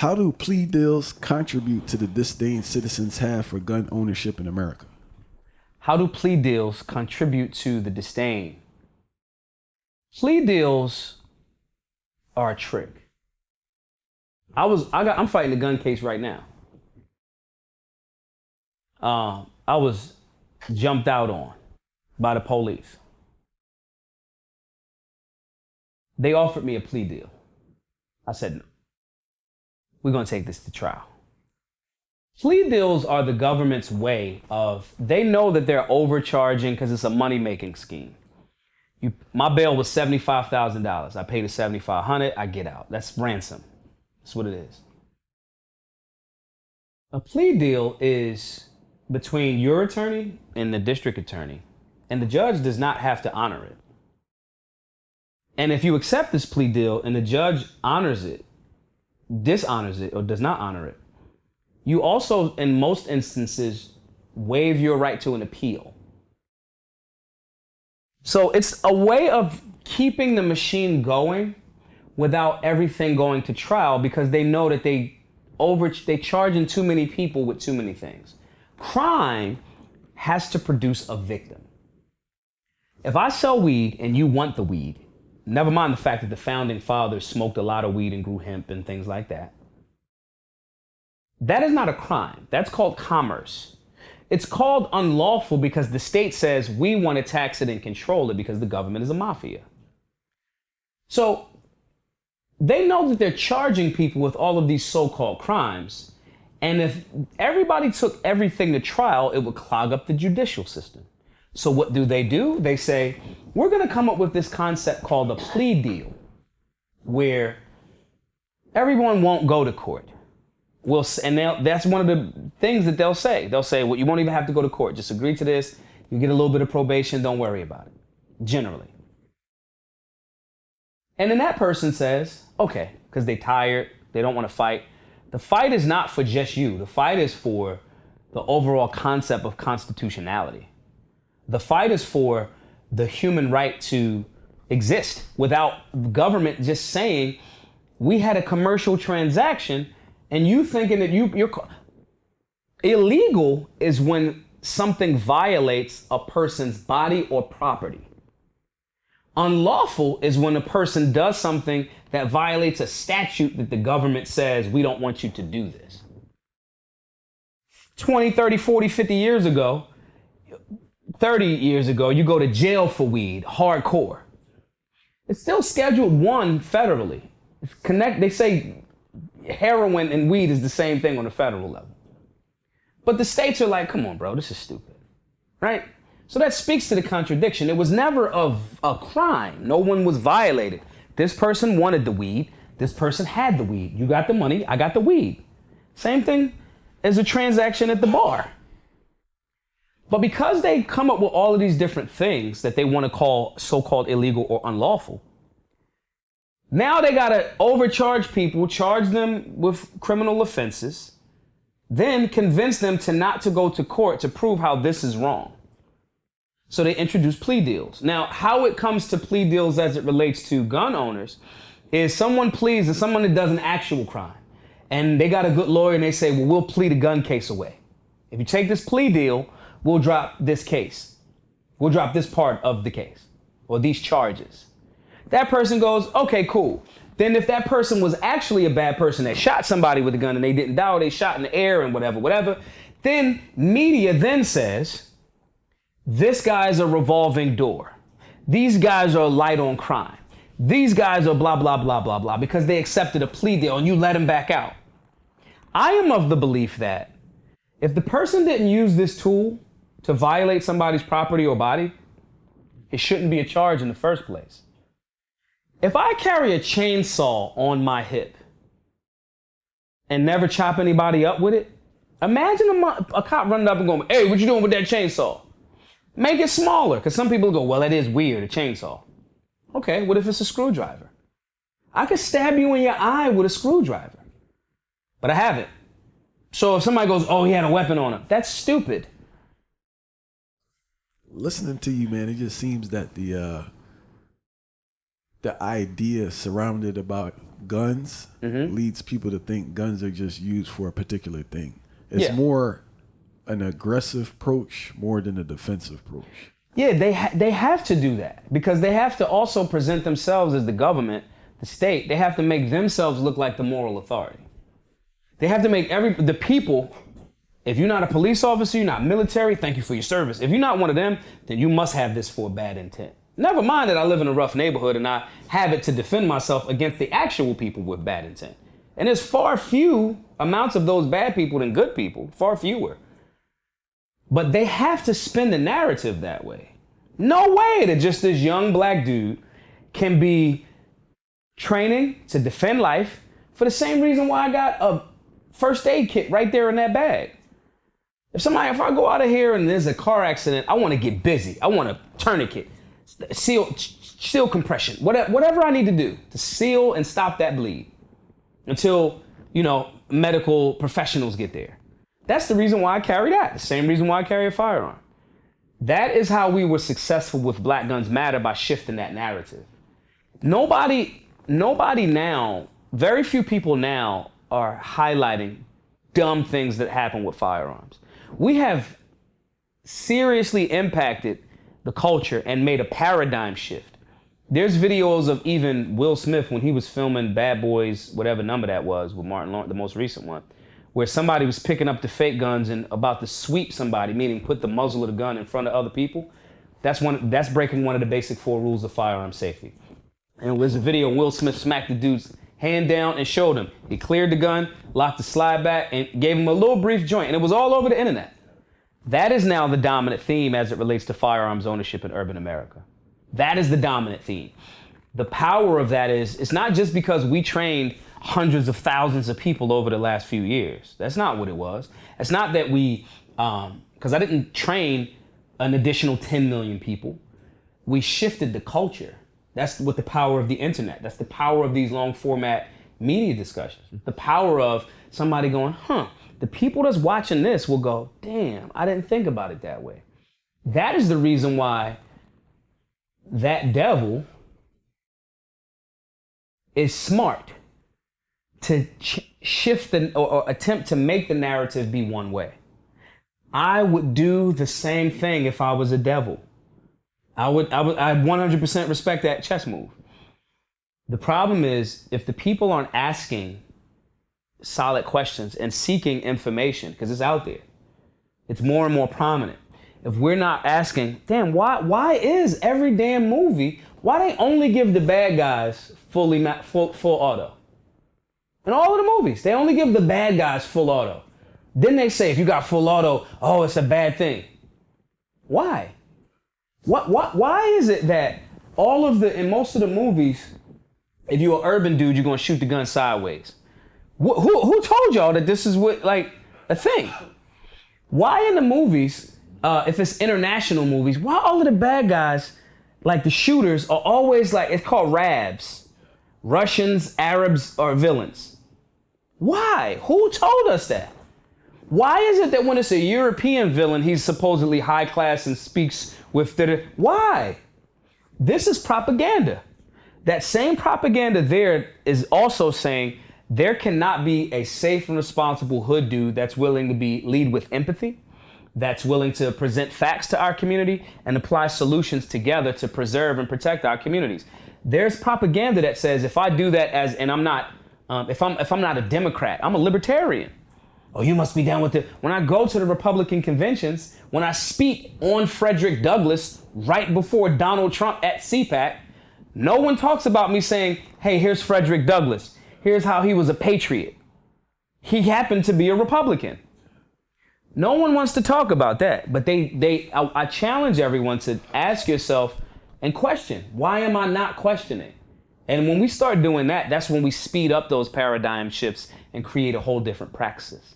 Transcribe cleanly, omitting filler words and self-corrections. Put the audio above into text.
How do plea deals contribute to the disdain citizens have for gun ownership in America? How do plea deals contribute to the disdain? Plea deals are a trick. I'm fighting a gun case right now. I was jumped out on by the police. They offered me a plea deal. I said, no. We're going to take this to trial. Plea deals are the government's way of, they know that they're overcharging because it's a money-making scheme. My bail was $75,000. I paid the $7,500, I get out. That's ransom. That's what it is. A plea deal is between your attorney and the district attorney, and the judge does not have to honor it. And if you accept this plea deal and the judge honors it, dishonors it, or does not honor it, you also, in most instances, waive your right to an appeal. So it's a way of keeping the machine going without everything going to trial, because they know that they charging too many people with too many things. Crime has to produce a victim. If I sell weed and you want the weed, never mind the fact that the founding fathers smoked a lot of weed and grew hemp and things like that, that is not a crime. That's called commerce. It's called unlawful because the state says we want to tax it and control it because the government is a mafia. So they know that they're charging people with all of these so-called crimes. And if everybody took everything to trial, it would clog up the judicial system. So what do? They say, we're going to come up with this concept called a plea deal, where everyone won't go to court. That's one of the things that they'll say. They'll say, well, you won't even have to go to court. Just agree to this. You get a little bit of probation. Don't worry about it, generally. And then that person says, okay, because they're tired. They don't want to fight. The fight is not for just you. The fight is for the overall concept of constitutionality. The fight is for the human right to exist without the government just saying, we had a commercial transaction and you thinking that you're illegal is when something violates a person's body or property. Unlawful is when a person does something that violates a statute that the government says, we don't want you to do this. 20, 30, 40, 50 years ago, 30 years ago, you go to jail for weed, hardcore. It's still Scheduled 1 federally. They say heroin and weed is the same thing on the federal level. But the states are like, come on, bro, this is stupid, right? So that speaks to the contradiction. It was never a crime. No one was violated. This person wanted the weed. This person had the weed. You got the money, I got the weed. Same thing as a transaction at the bar. But because they come up with all of these different things that they want to call so-called illegal or unlawful, now they got to overcharge people, charge them with criminal offenses, then convince them not to go to court to prove how this is wrong. So they introduce plea deals. Now, how it comes to plea deals as it relates to gun owners is someone pleads and someone that does an actual crime. And they got a good lawyer and they say, well, we'll plead a gun case away. If you take this plea deal, we'll drop this case. We'll drop this part of the case or these charges. That person goes, okay, cool. Then if that person was actually a bad person that shot somebody with a gun and they didn't die or they shot in the air and whatever, then media then says, this guy's a revolving door. These guys are light on crime. These guys are blah, blah, blah, blah, blah, because they accepted a plea deal and you let him back out. I am of the belief that if the person didn't use this tool to violate somebody's property or body, it shouldn't be a charge in the first place. If I carry a chainsaw on my hip and never chop anybody up with it, imagine a cop running up and going, hey, what you doing with that chainsaw? Make it smaller, because some people go, well, that is weird, a chainsaw. Okay, what if it's a screwdriver? I could stab you in your eye with a screwdriver, but I haven't. So if somebody goes, oh, he had a weapon on him, that's stupid. Listening to you, man, it just seems that the the idea surrounded about guns leads people to think guns are just used for a particular thing. It's more an aggressive approach more than a defensive approach. Yeah, they have to do that because they have to also present themselves as the government, the state. They have to make themselves look like the moral authority. They have to make the people, if you're not a police officer, you're not military, thank you for your service. If you're not one of them, then you must have this for a bad intent. Never mind that I live in a rough neighborhood and I have it to defend myself against the actual people with bad intent. And there's far few amounts of those bad people than good people, far fewer. But they have to spin the narrative that way. No way that just this young black dude can be training to defend life for the same reason why I got a first aid kit right there in that bag. If I go out of here and there's a car accident, I want to get busy. I want a tourniquet, seal compression, whatever I need to do to seal and stop that bleed until, medical professionals get there. That's the reason why I carry that. The same reason why I carry a firearm. That is how we were successful with Black Guns Matter, by shifting that narrative. Nobody now, very few people now are highlighting dumb things that happen with firearms. We have seriously impacted the culture and made a paradigm shift. There's videos of even Will Smith when he was filming Bad Boys, whatever number that was, with Martin Lawrence, the most recent one, where somebody was picking up the fake guns and about to sweep somebody, meaning put the muzzle of the gun in front of other people. That's breaking one of the basic 4 rules of firearm safety. And it was a video Will Smith smacked the dude's hand down and showed him. He cleared the gun, locked the slide back, and gave him a little brief joint. And it was all over the internet. That is now the dominant theme as it relates to firearms ownership in urban America. That is the dominant theme. The power of that is, it's not just because we trained hundreds of thousands of people over the last few years. That's not what it was. It's not that we, because I didn't train an additional 10 million people. We shifted the culture. That's what the power of the internet. That's the power of these long format media discussions. The power of somebody going, the people that's watching this will go, damn, I didn't think about it that way. That is the reason why that devil is smart to shift or attempt to make the narrative be one way. I would do the same thing if I was a devil. I 100% respect that chess move. The problem is if the people aren't asking solid questions and seeking information, because it's out there, it's more and more prominent. If we're not asking, damn, why is every damn movie, why they only give the bad guys full auto? In all of the movies, they only give the bad guys full auto. Then they say, if you got full auto, oh, it's a bad thing. Why? Why is it that in most of the movies, if you're an urban dude, you're gonna shoot the gun sideways? Who told y'all that this is a thing? Why in the movies, if it's international movies, why all of the bad guys, like the shooters, are always it's called Rabs, Russians, Arabs, or villains? Why? Who told us that? Why is it that when it's a European villain, he's supposedly high class and speaks with why? This is propaganda. That same propaganda there is also saying there cannot be a safe and responsible hood dude that's willing to lead with empathy, that's willing to present facts to our community and apply solutions together to preserve and protect our communities. There's propaganda that says if I do that if I'm not a Democrat, I'm a libertarian. Oh, you must be down with it. When I go to the Republican conventions, when I speak on Frederick Douglass right before Donald Trump at CPAC, no one talks about me saying, hey, here's Frederick Douglass. Here's how he was a patriot. He happened to be a Republican. No one wants to talk about that, but I challenge everyone to ask yourself and question, why am I not questioning? And when we start doing that, that's when we speed up those paradigm shifts and create a whole different praxis.